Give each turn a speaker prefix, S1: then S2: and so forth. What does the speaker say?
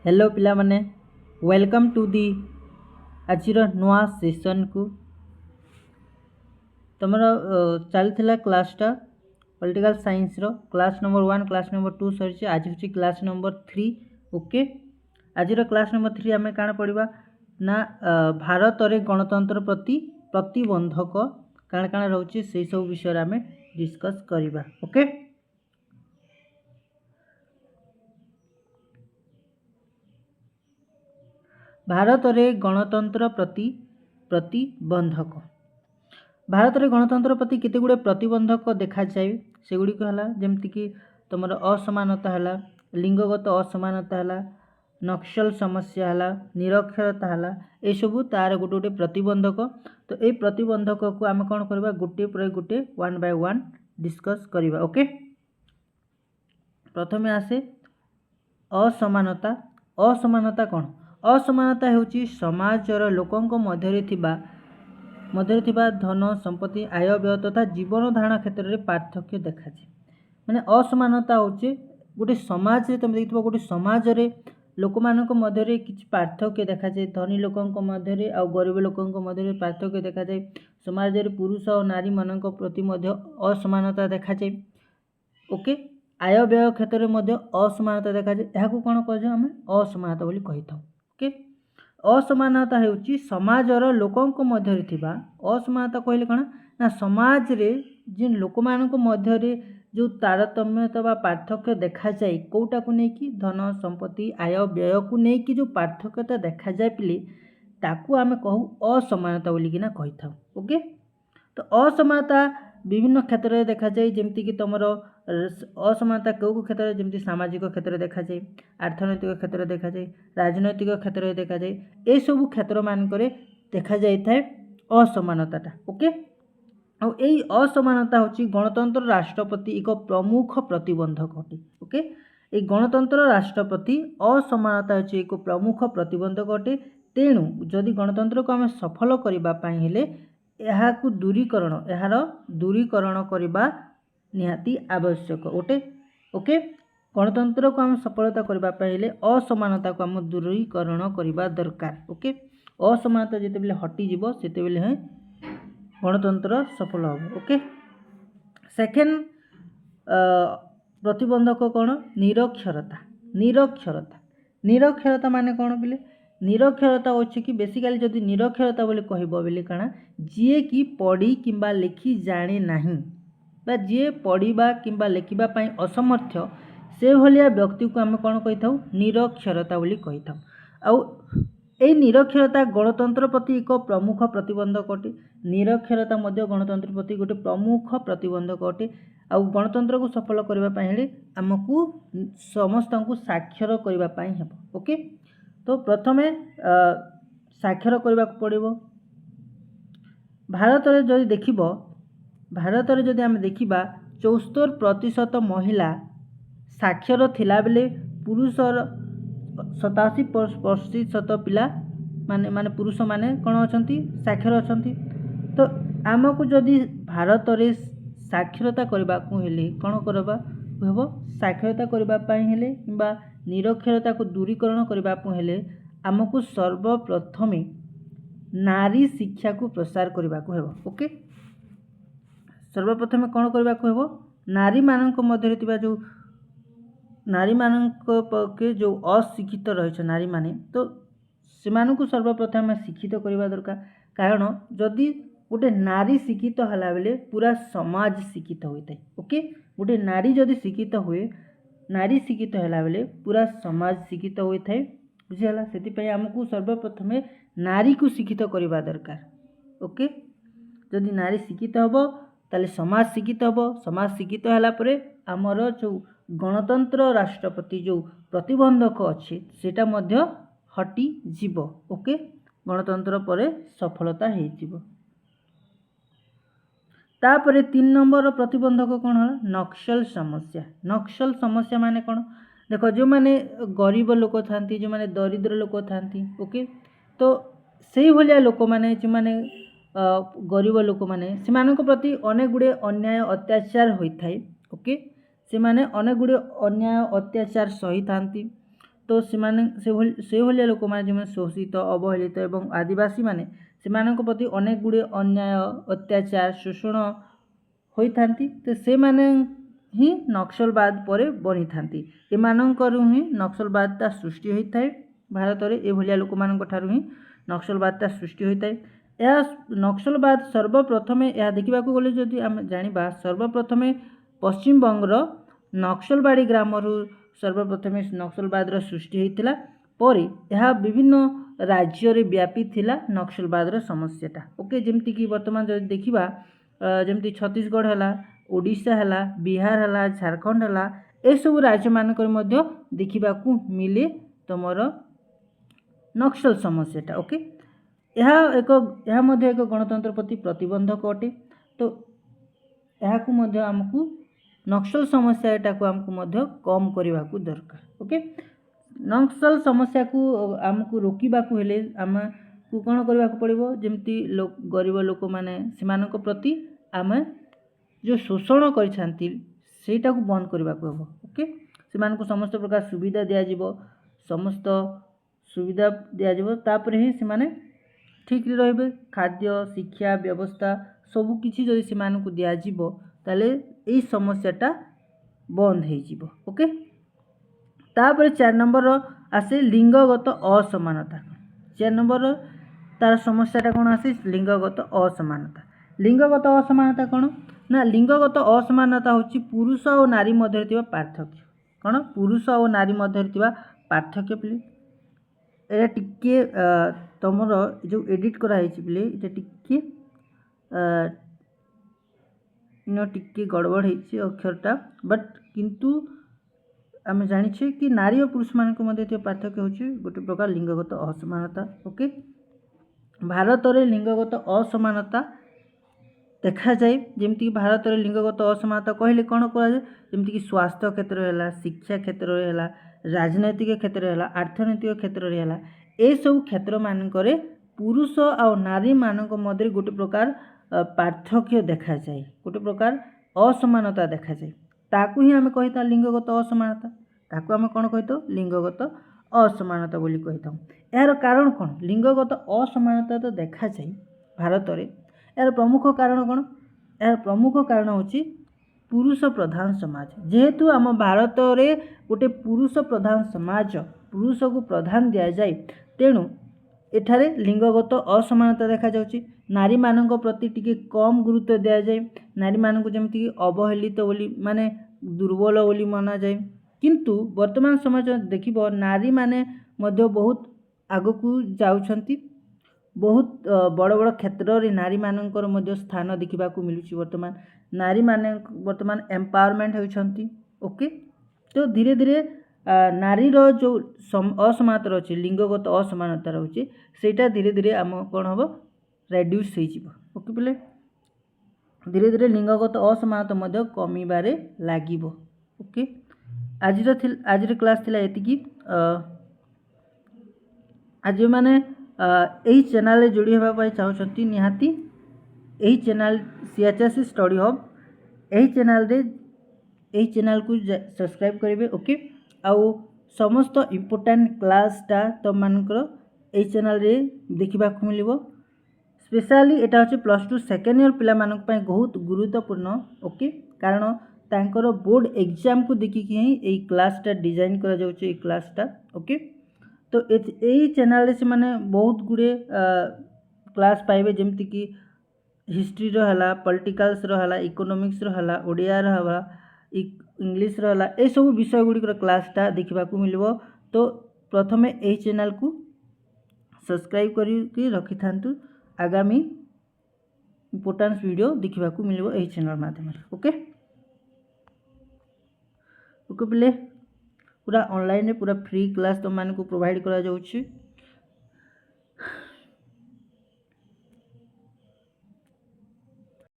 S1: Hello पिला माने welcome to the आजिर नुआ सेशन को तुम चलता क्लासटा पॉलिटिकल साइंस रो क्लास नंबर 1 क्लास नंबर 2 सरी आज हूँ क्लास नंबर 3। ओके आजिर क्लास नंबर 3 आम कण पढ़ा ना भारत रे गणतंत्र प्रति प्रतिबंधक काण काण रोचे से सब विषय आम डिस्कस करवा। ओके भारत रे गणतंत्र प्रति प्रतिबंधक भारत रे गणतंत्र प्रति केते गुडे प्रतिबंधक देखा जाए से गुड़िक है जमीक तुम असमानता है, लिंगगत असमानता है, नक्सल समस्या है, निरक्षरता है, ये सबू तार गोटे गोटे प्रतिबंधक। तो ये प्रतिबंधक को आम कौन करवा गोटे पर गोटे 1 बाय 1 डिस्कस करवा। ओके प्रथमे आसे असमानता। असमानता कौन? असमानता हेउची समाजर लोकंक मध्य धन संपत्ति आय व्यय तथा जीवन धारण क्षेत्र में पार्थक्य देखा जाए। माने असमानता होचे गोटे समाज रे तुम देखिबो गोटे समाज रे लोक मानक मध्य रे किछ पार्थक्य देखा जाए। धनी लोकंक मध्य रे आ गरीब लोकंक मध्य रे पार्थक्य देखा जाए। समाज रे पुरुष और नारी मानक प्रति मध्य असमानता देखा जाए। ओके आय व्यय क्षेत्र में मध्य असमानता देखा जाए। यहाँ को कौन कह आम असमानता बोली कही था। ओके असमानता हेउची समाजर लोकंक मध्य थिबा असमानता कहले कौन ना समाज रे जिन लोक मानक मध्य रे जो तारतम्यता बा पार्थक्य देखा जाए कोटा को लेकिन धन संपत्ति आय व्यय को लेकिन जो पार्थक्यता देखा जाए पिले ताकू आमे कहू असमानता बोली किना कही था। ओके तो असमानता विभिन्न क्षेत्र में देखा जाए जमती कि तुम असमानता कौ क्षेत्र में जमती सामाजिक क्षेत्र में देखा जाए, अर्थनैतिक क्षेत्र में देखा जाए, राजनैतिक क्षेत्र में देखा जाए, ये सब क्षेत्र मानक देखा जाए असमानता। ओके और यही असमानता होची गणतंत्र राष्ट्रपति एक प्रमुख प्रतिबंधक अटे। ओके ये गणतंत्र राष्ट्रपति असमानता होची एक प्रमुख प्रतिबंधक अटे। तेणु जदि गणतंत्र को आम सफल करने यार दूरीकरण करने निहाती आवश्यक ओटे। ओके गणतंत्र को आम सफलता करने असमानता को आम दूरीकरण करने दरकार। ओके असमानता जिते हटिଯିव से गणतंत्र सफल हो। ओके सेकेंड प्रतिबंधक कौन? निरक्षरता। निरक्षरता निरक्षरता माने कौन बोले निरक्षरता अच्छे कि बेसिकाली जदि निरक्षरता बोले कहब बोले काना जी कि पढ़ी किंबा लिखि जाने नहीं बा जी पढ़ा किंबा लिखा असमर्थ से भाया व्यक्ति को आम कौन कही था निरक्षरता बोली कही था। आउ यही निरक्षरता गणतंत्र प्रति एक प्रमुख प्रतिबंधक अटे। निरक्षरता मध्य गणतंत्र प्रति गोटे प्रमुख प्रतिबंधक अटे। आउ गणतंत्र को सफल करने आमको समस्त को साक्षर करने हेब। ओके तो प्रथमे साक्षर करने को पड़ो। भारत में जदि देख भारत में जदि आम देखा 74% महिला साक्षर थिला बेले पुरुषर 87% पिला माने पुरुष माने कौन अच्छा साक्षर अच्छा। तो आमको जदि भारत में साक्षरता करने को हेले कौन करवा हम साक्षरता करने कि निरक्षरता को दूरीकरण करने को हेले आमको सर्वप्रथमे नारी शिक्षा को प्रसार करने को हेब। ओके सर्वप्रथमे कौन करने को हेब नारी मानक मध्य जो नारी मानक पक्षे जो अशिक्षित रही नारी माने तो से सर्वप्रथम शिक्षित करवा दरकार। कारण जदि गोटे नारी शिक्षित होला बेले पूरा समाज शिक्षित होता है। ओके गोटे नारी जदि शिक्षित हुए नारी शिक्षित होला बेले पूरा समाज शिक्षित होता है। बुझीगला से आमको सर्वप्रथम नारी को शिक्षित करवा दरकार। ओके जदि नारी शिक्षित हम ताले समाज शिक्षित हम समाज शिक्षित है आमर जो गणतंत्र राष्ट्रपति जो प्रतिबंधक अच्छे सेटा मध्य हटी जीव। ओके गणतंत्र पर सफलता हो। तापर 3 नंबर प्रतिबंधक कौन है नक्सल समस्या। नक्सल समस्या माने कौन देख जो माने गरीब लोक था जो माने दरिद्र लोक था। ओके तो से भाया लोक माने जो माने गरीब लोक माने से प्रति अनेक गुड़े अन्याय अत्याचार होता है। ओके से माने अनेक गुड़े अन्याय अत्याचार सही था। तो से भलिया लोक मैंने शोषित अवहेलित एवं आदिवासी माने सेमानक प्रति अनेक गुड़े अन्याय अत्याचार शोषण होता तो से माने ही नक्सलवाद पर बनी था एमानकर ही नक्सलवादता सृष्टि होता है भारत में ए भलिया लोक मान ही नक्सलवादता सृष्टि होता है यह नक्सलवाद सर्वप्रथमे यह देखा गले जदि आम जाना सर्वप्रथमे पश्चिम बंगर नक्सलबाड़ी ग्रामरू सर्वप्रथमे नक्सलवाद सृष्टि होता पर यह विभिन्न राज्य रे व्यापी थिला नक्सलवाद समस्याटा ओके जमती कि वर्तमान जब देखा जमती छत्तीसगढ़ है ओडिशा है बिहार है झारखंड है ए सब राज्य मानक देखा मिले तुमर नक्सल समस्याटा ओके यह एक गणतंत्र प्रति प्रतिबंधक अटे तो यह आमको नक्सल समस्याटा को आमको कम करने को दरकार ओके नक्सल समस्या को आमको रोकवा हेले आमको कौन करने को पड़ो जमती गरीब लोक मैंने से प्रति आम जो शोषण करा बंद करने को हम ओके से समस्त प्रकार सुविधा दिज्व समस्त सुविधा दिज्वर ही से ठीक रे खाद्य शिक्षा व्यवस्था सबकि जदि से दिज्व ताले यही समस्याटा बंद हो ओके तापर 4 नंबर आसे लिंगगत असमानता 4 नंबर तार समस्याटा कौन आसे लिंगगत असमानता लिंगगत असमानता कौन ना लिंगगत असमानता हूँ पुरुष और नारी मध्य पार्थक्य कौन पुरुष और नारी मध्य पार्थक्य प्ले ये टिके तुम जो एडिट कराई प्ले ये टिके टिके गड़बड़ होती अक्षरटा बट किंतु आम जाने कि नारी और पुरुष मान पार्थक्य होची गोटे प्रकार लिंगगत असमानता ओके भारत में लिंगगत असमानता देखा जाए जमती भारत में लिंगगत असमानता कहले कौन कहुए जमती स्वास्थ्य क्षेत्र है शिक्षा क्षेत्र है राजनैतिक क्षेत्र है अर्थनैतिक क्षेत्र है ये सब क्षेत्र मानक पुरुष और नारी मानक मध्य गोटे प्रकार पार्थक्य देखा जाए गोटे प्रकार असमानता देखा जाए ताकू ही आम कही लिंगगत असमानता ताकू आम कौन कही लिंगगत असमानता बोली कही था यार कारण कौन लिंगगत असमानता तो देखा जाए भारत में यार प्रमुख कारण कौन यार प्रमुख कारण होची पुरुष प्रधान समाज जेहेतु आम भारत में गोटे पुरुष प्रधान समाज पुरुष को प्रधान दि जाए तेणु एठारे लिंगगत असमानता देखा जाउची नारी मानक प्रति टिके कम गुरुत्व दिया जाए नारी मानक जमती अवहेलित बोली माने दुर्बल बोली माना जाए किंतु वर्तमान समाज देखिबो नारी माने मध्य बहुत आगकू जाउछंती बहुत बड़ बड़ क्षेत्र रे नारी मानकर मध्य स्थान देखा मिलूची वर्तमान नारी माने वर्तमान एम्पावरमेंट होउछंती ओके तो धीरे धीरे नारीर जो असमानता रही लिंगगत असमानता रही सेटा धीरे धीरे आम कौन हम रेड्यूस ओके बोले धीरे धीरे लिंगगत असमानता कमिबारे लागिबो ओके आज क्लास थिला एतिकी आज माने यही चैनल जोड़ी होगा चाहती निहाती यही चैनल CHSC स्टडी हब यही चैनल को सब्सक्राइब करेंगे ओके आउ समस्त इम्पोर्टाट क्लासटा तुम मानकर यही चैनल रे देखा मिल स्पेशली यहाँ हूँ +2 सेकेंड ईयर पिला मानक पई बहुत गुरुत्वपूर्ण ओके कारण तांकर बोर्ड एग्जाम को देखिकी ही क्लासटा डिजाइन करा जाउछ क्लासटा ओके तो यही चैनल से माने बहुत गुड़े क्लास पाइबे जमती कि हिस्ट्री रहा पॉलिटिकल्स रहा इकोनॉमिक्स रहा ओडिया रहा इंग्लिश रहा ये सब विषय गुड़िकर क्लासटा देखा मिल तो प्रथमे यही चैनल को सब्सक्राइब करके रखि थांतु आगामी इम्पोर्टेंट वीडियो देखा मिल यही चैनल माध्यम ओके ओके पिले पूरा ऑनलाइन पूरा फ्री क्लास तुम मानक प्रोवाइड करा जाउछि।